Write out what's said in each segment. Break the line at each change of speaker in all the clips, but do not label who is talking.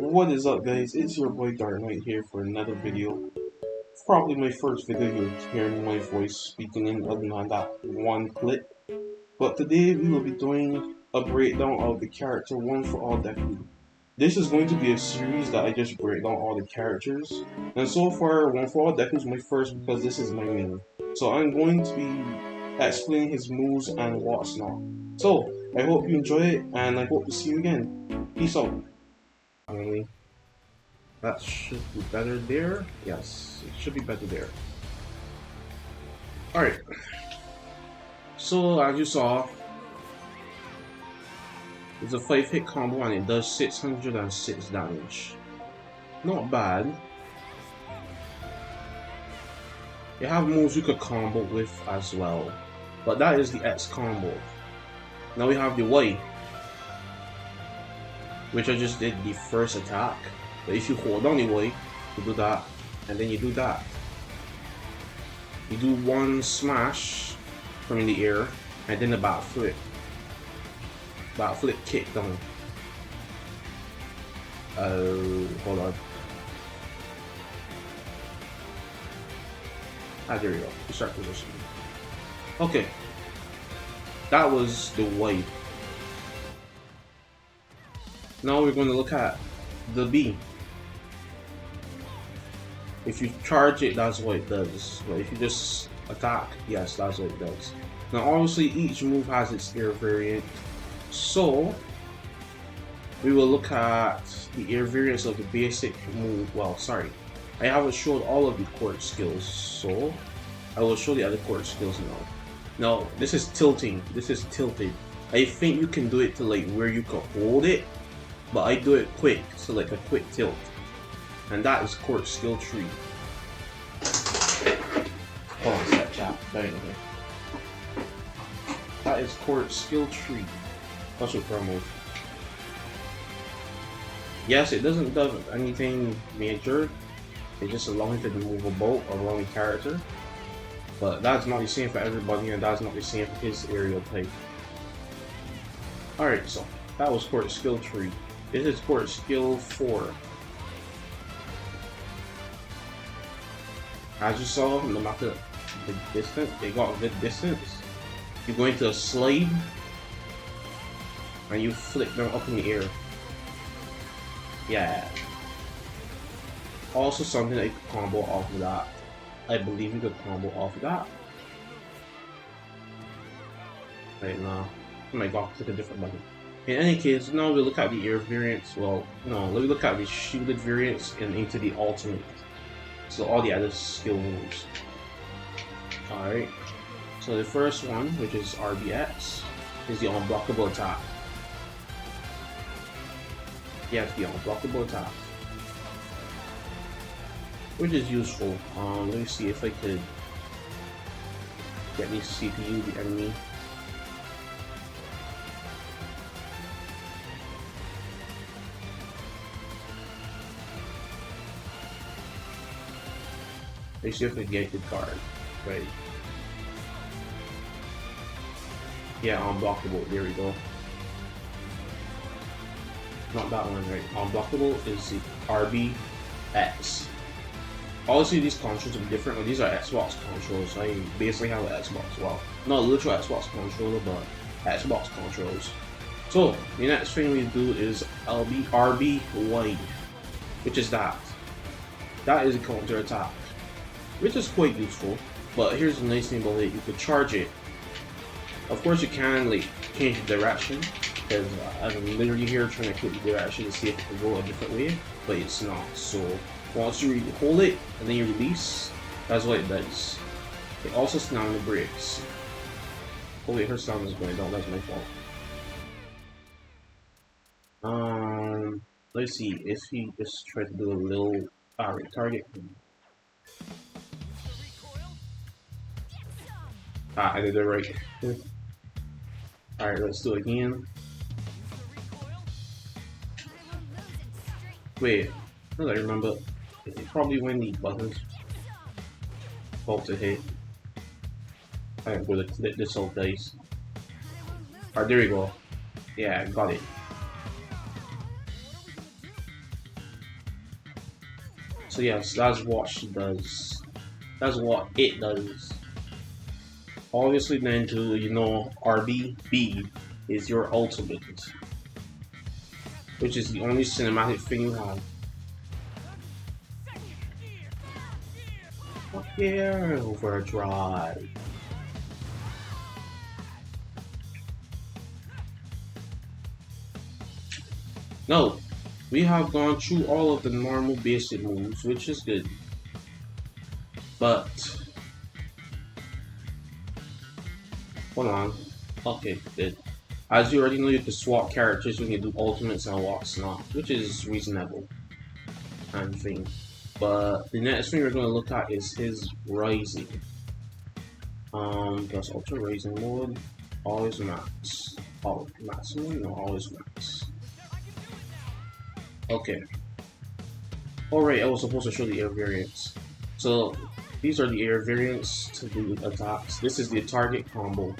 What is up, guys? It's your boy Dark Knight here for another video. Probably my first video you're hearing my voice speaking in other than that one clip. But today we will be doing a breakdown of the character One for All Deku. This is going to be a series that I just break down all the characters. And so far, One for All Deku is my first because this is my main. So I'm going to be explaining his moves and what's not. So, I hope you enjoy it and I hope to see you again. Peace out. Finally. That should be better there. Yes, it should be better there. Alright. So, as you saw, it's a 5-hit combo and it does 606 damage. Not bad. You have moves you could combo with as well. But that is the X combo. Now we have the Y, which I just did the first attack. But if you hold on the Y, you do that, and then you do that. You do one smash from in the air, and then a back flip. Back flip kick down. Hold on. Ah, there you go. Start position. Okay. That was the Y. Now we're going to look at the B. If you charge it, that's what it does. But if you just attack, yes, that's what it does. Now obviously each move has its air variant. So we will look at the air variants of the basic move. Well, sorry, I haven't showed all of the court skills, so I will show the other court skills now. Now this is tilting. This is tilted. I think you can do it to like where you can hold it, but I do it quick, so like a quick tilt. And that is court skill tree. Hold on, that chat. That is court skill tree. That's what promo. Yes, it doesn't do anything major. It just allows you to move a boat around the character. But that's not the same for everybody, and that's not the same for his aerial type. Alright, so that was court skill tree. This is court skill 4. As you saw, no matter the distance, they got a good distance. You go into a slide and you flick them up in the air. Yeah. Also something that you could combo off of that. I believe you could combo off of that. Right now. Oh my god, click a different button. In any case, now we look at the air variants. Well, no, let me look at the shielded variants and into the ultimate. So all the other skill moves. Alright. So the first one, which is RBX, is the unblockable attack. Yes, the unblockable attack. Which is useful. Let me see if I could get me CPU, the enemy. Let's see if we get the card. Right. Yeah, unblockable. There we go. Not that one, right? Unblockable is the RBX. Obviously, these controls are different, but these are Xbox controls. I basically have an Xbox. Well, not a literal Xbox controller, but Xbox controls. So, the next thing we do is RBY, which is that. That is a counter attack, which is quite useful. But here's the nice thing about it: you could charge it. Of course, you can like change the direction, because I'm literally here trying to click the direction to see if it can go a different way, but it's not. So once you hold it and then you release, that's what it does. It also slam the brakes. Oh wait, her sound is going down. That's my fault. Let's see if he just tries to do a little target. Ah, I did it right. Alright, let's do it again. Wait, I remember. Probably when the buttons fall to hit. I'm gonna click this whole dice. Alright, there we go. Yeah, got it. So yes, that's what she does. That's what it does. Obviously then too, you know, RBB is your ultimate, which is the only cinematic thing you have. Fuck yeah, overdrive. No, we have gone through all of the normal basic moves, which is good. But hold on. Okay, good. As you already know, you can swap characters when you do ultimates and what's not, which is reasonable and thing. But the next thing we're gonna look at is his rising. Plus ultra raising mode, always max. Oh, maximum? No, always max. Okay. Alright, I was supposed to show the air variants. So these are the air variants to do attacks. This is the target combo.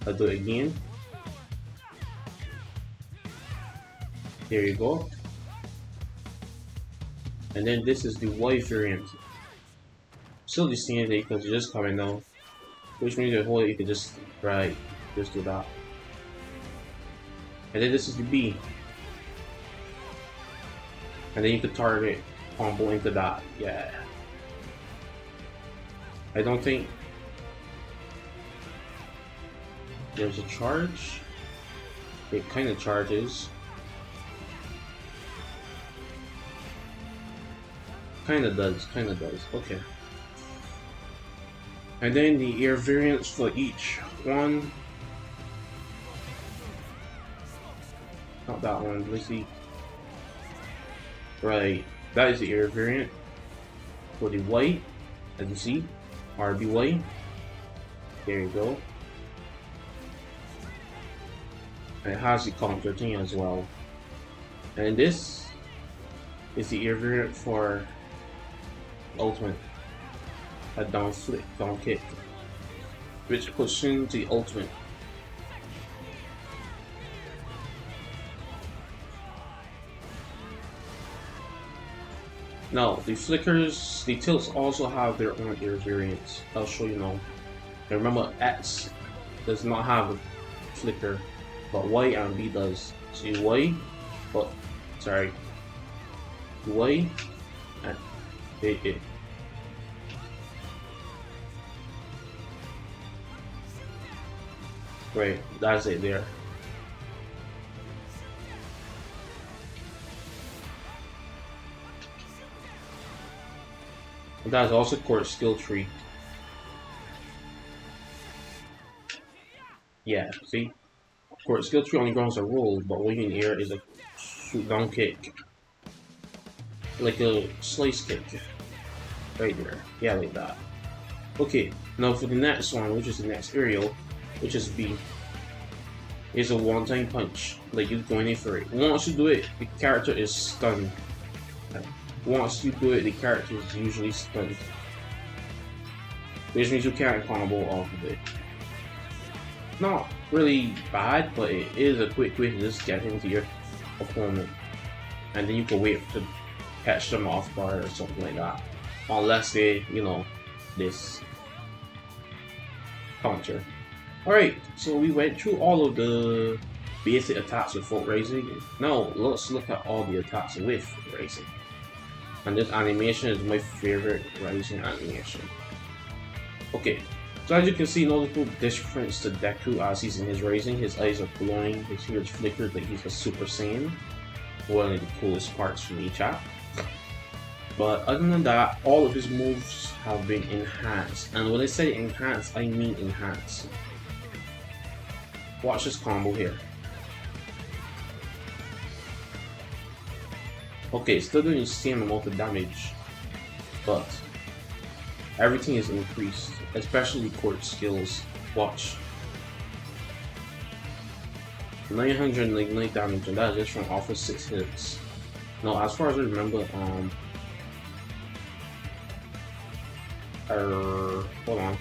I'll do it again. There you go. And then this is the Y variant. Still the same thing because you're just coming down. Which means the whole you can just just do that. And then this is the B. And then you can target combo into that. Yeah. I don't think there's a charge. It kind of charges. Kind of does. Okay. And then the air variants for each one. Not that one. Let's see. Right. That is the air variant for the white. As you see, RBY. There you go. And it has the counter thing as well. And this is the air variant for ultimate. A down flick, down kick, which puts into the ultimate. Now, the flickers, the tilts also have their own air variants. I'll show you now. And remember, X does not have a flicker, but Y and B does. See Y, but sorry, Y and A. Right, that's it there. And that's also core skill tree. Yeah, see? Core skill tree only grounds a roll, but when you're in the air is a shoot down kick. Like a slice kick. Right there. Yeah, like that. Okay, now for the next one, which is the next aerial, which is B, is a one-time punch. Like you're going in for it. Once you do it, the character is stunned. Once you do it, the character is usually stunned. Which means you can't combo off of it. Not really bad, but it is a quick way to just get into your opponent. And then you can wait to catch them off guard or something like that. Unless they, you know, this counter. Alright, so we went through all of the basic attacks with Folk Rising. Now let's look at all the attacks with Rising. And this animation is my favorite Rising animation. Okay, so as you can see, noticeable difference to Deku as he's in his Rising. His eyes are glowing, his ears flickered like he's a Super Saiyan. One of the coolest parts from each app. But other than that, all of his moves have been enhanced. And when I say enhanced, I mean enhanced. Watch this combo here. Okay, still doing the same amount of damage, but everything is increased, especially court skills. Watch. 999 damage, and that is just from off of 6 hits. Now, as far as I remember, hold on.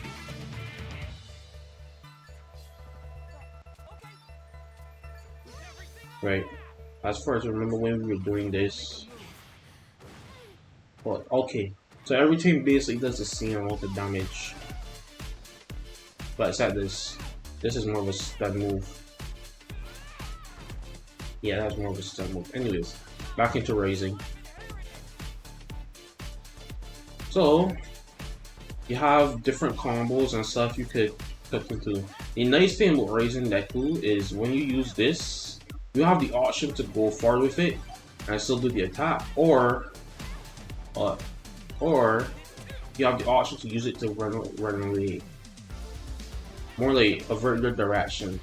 Right. As far as I remember when we were doing this, But okay, so everything basically does the same amount of damage. But except this. This is more of a stun move. Yeah, that's more of a stun move. Anyways, back into Raising. So, you have different combos and stuff you could hook into. The nice thing about Raising Deku is when you use this, you have the option to go forward with it and still do the attack, or you have the option to use it to run away. More like avert your direction.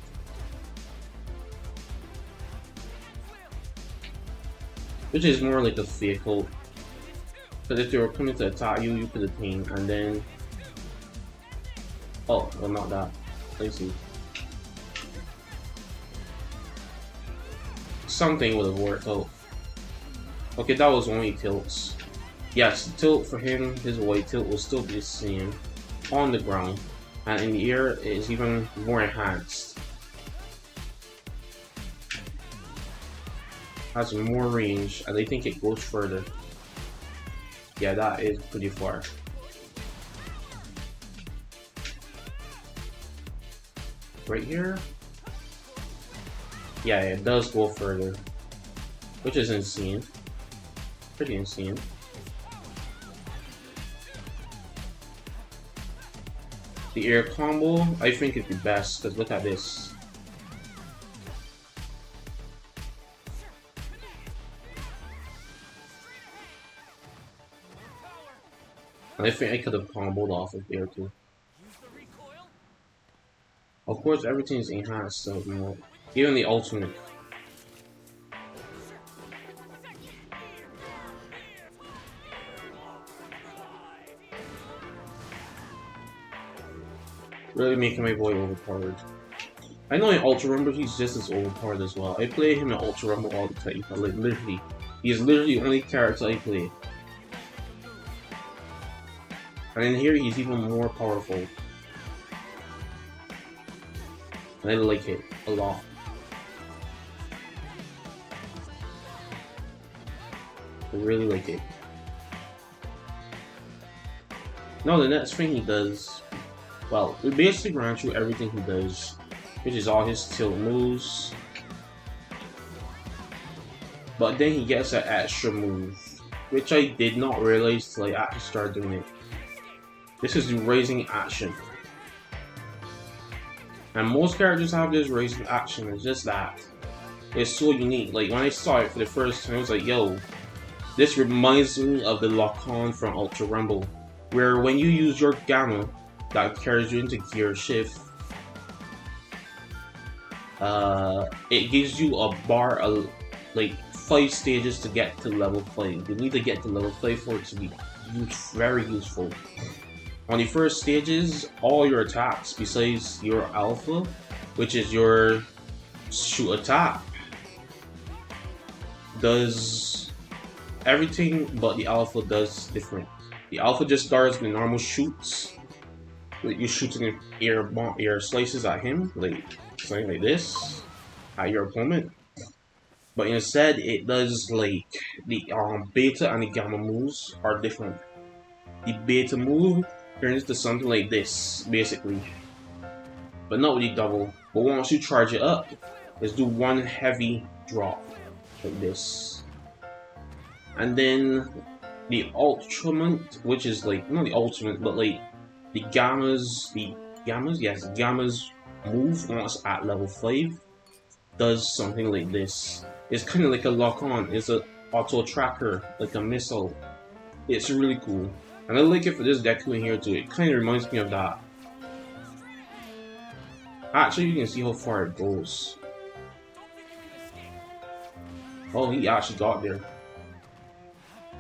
Which is more like a vehicle. Because if they were coming to attack you, you could attain, and then... Oh, well not that. Let's see. Something would have worked out. Okay, that was only tilts. Yes, tilt for him, his white tilt will still be the same on the ground, and in the air it is even more enhanced. Has more range, and I think it goes further. Yeah, that is pretty far. Right here? Yeah, it does go further, which is insane. Pretty insane. The air combo, I think, is the best, because look at this. And I think I could have comboed off of there too. Of course, everything is enhanced, so you know, even the ultimate. Really making my boy overpowered. I know in Ultra Rumble he's just as overpowered as well. I play him in Ultra Rumble all the time. Like literally, he's literally the only character I play. And in here he's even more powerful. And I like it a lot. I really like it. No, the next thing he does, well, we basically ran through everything he does, which is all his tilt moves. But then he gets an extra move, which I did not realize till I actually started doing it. This is the raising action. And most characters have this raising action, it's just that. It's so unique. Like when I saw it for the first time, I was like, yo, this reminds me of the lock-on from Ultra Rumble, where when you use your Gamma, that carries you into gear shift, it gives you a bar of like 5 stages to get to level 5. You need to get to level 5 for it to be very useful. On the first stages, all your attacks, besides your alpha, which is your shoot attack, does everything but the alpha does different. The alpha just starts the normal shoots. You're shooting air slices at him, like something like this, at your opponent. But instead, it does like the beta and the gamma moves are different. The beta move turns to something like this, basically, but not with the double. But once you charge it up, let's do one heavy drop like this, and then the ultimate, which is like not the ultimate, but like the gammas move once at level 5 does something like this. It's kind of like a lock-on. It's an auto tracker, like a missile. It's really cool. And I like it for this Deku in here too. It kind of reminds me of that. Actually, you can see how far it goes. Oh, he actually got there.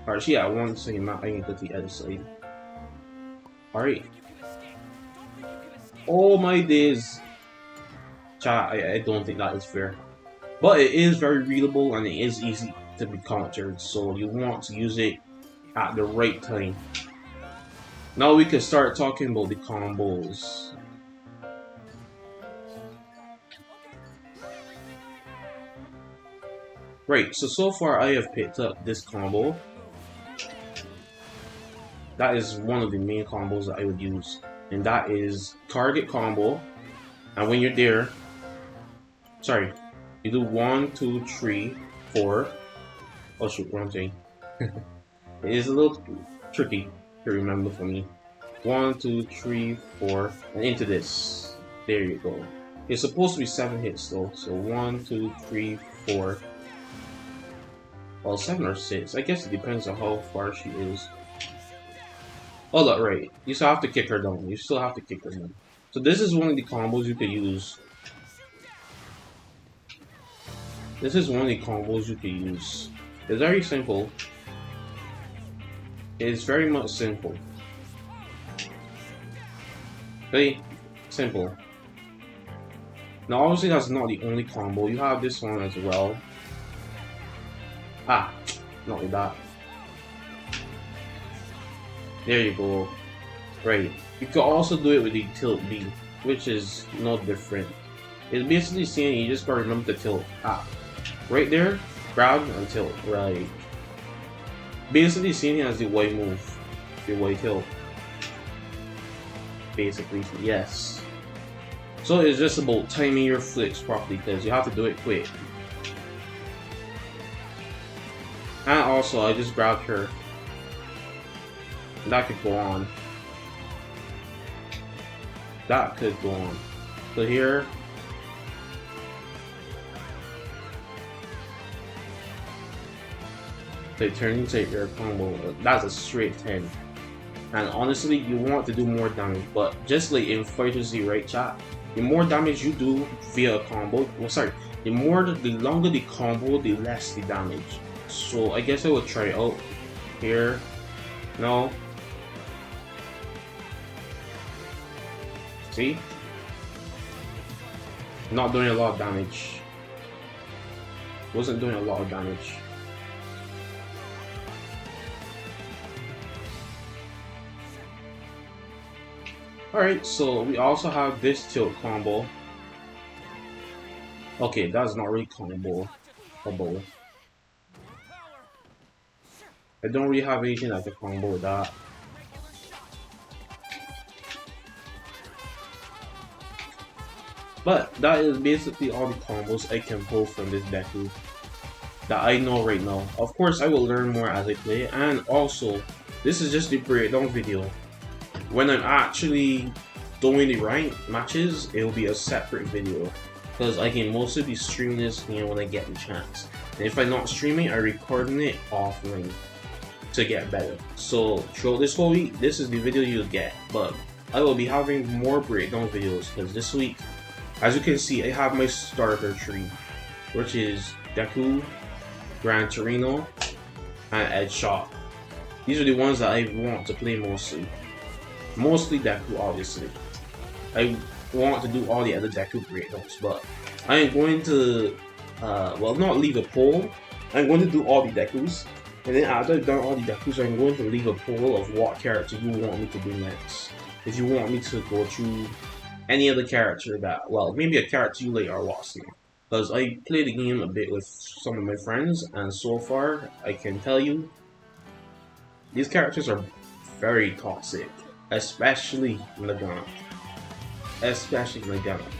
Alright, so yeah, one second, I can go to the other side. Alright. Oh my days. Chat, I don't think that is fair. But it is very readable and it is easy to be countered, so you want to use it at the right time. Now we can start talking about the combos. Right, so far I have picked up this combo. That is one of the main combos that I would use, and that is target combo. And when you're there, sorry, you do 1, 2, 3, 4. Oh shoot, wrong thing. It is a little tricky to remember for me. 1, 2, 3, 4, and into this. There you go. It's supposed to be 7 hits though, so 1, 2, 3, 4. Well, 7 or 6. I guess it depends on how far she is. Oh, look, right. You still have to kick her down. You still have to kick her down. So this is one of the combos you could use. This is one of the combos you could use. It's very simple. It's very much simple. Very simple. Now, obviously, that's not the only combo. You have this one as well. Ah, not with that. There you go. Right. You can also do it with the tilt B, which is no different. It's basically saying you just gotta remember to tilt. Ah, right there, grab and tilt. Right. Basically seeing it as the Y move, the Y tilt. Basically, yes. So it's just about timing your flicks properly because you have to do it quick. And also, I just grabbed her. That could go on. That could go on. So here. They turn into your combo. That's a straight 10. And honestly, you want to do more damage. But just like in Fighter Z, right, chat? The more damage you do via a combo. Well, sorry. The longer the combo, the less the damage. So I guess I will try it out. Here. No. See? Not doing a lot of damage. Wasn't doing a lot of damage. Alright, so we also have this tilt combo. Okay, that's not really combo. I don't really have anything like a combo with that. But that is basically all the combos I can pull from this Deku that I know right now. Of course, I will learn more as I play, and also, this is just the breakdown video. When I'm actually doing the ranked matches, it will be a separate video because I can mostly be streaming this game when I get the chance. And if I'm not streaming, I'm recording it offline to get better. So throughout this whole week, this is the video you'll get, but I will be having more breakdown videos because this week, as you can see, I have my starter tree, which is Deku, Gran Torino, and Ed Shot. These are the ones that I want to play mostly. Mostly Deku, obviously. I want to do all the other Deku breakdowns, but I am going to, well, not leave a poll. I'm going to do all the Dekus, and then after I've done all the Dekus, I'm going to leave a poll of what character you want me to do next. If you want me to go through any other character that, well, maybe a character you like are watching. Because I play the game a bit with some of my friends, and so far, I can tell you, these characters are very toxic. Especially Nagant.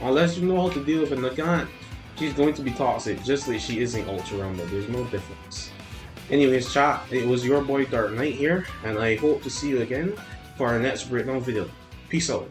Unless you know how to deal with a Nagant, she's going to be toxic, just like she is in Ultra Rumble. There's no difference. Anyways, chat, it was your boy Dark Knight here, and I hope to see you again for our next breakdown video. Peace out.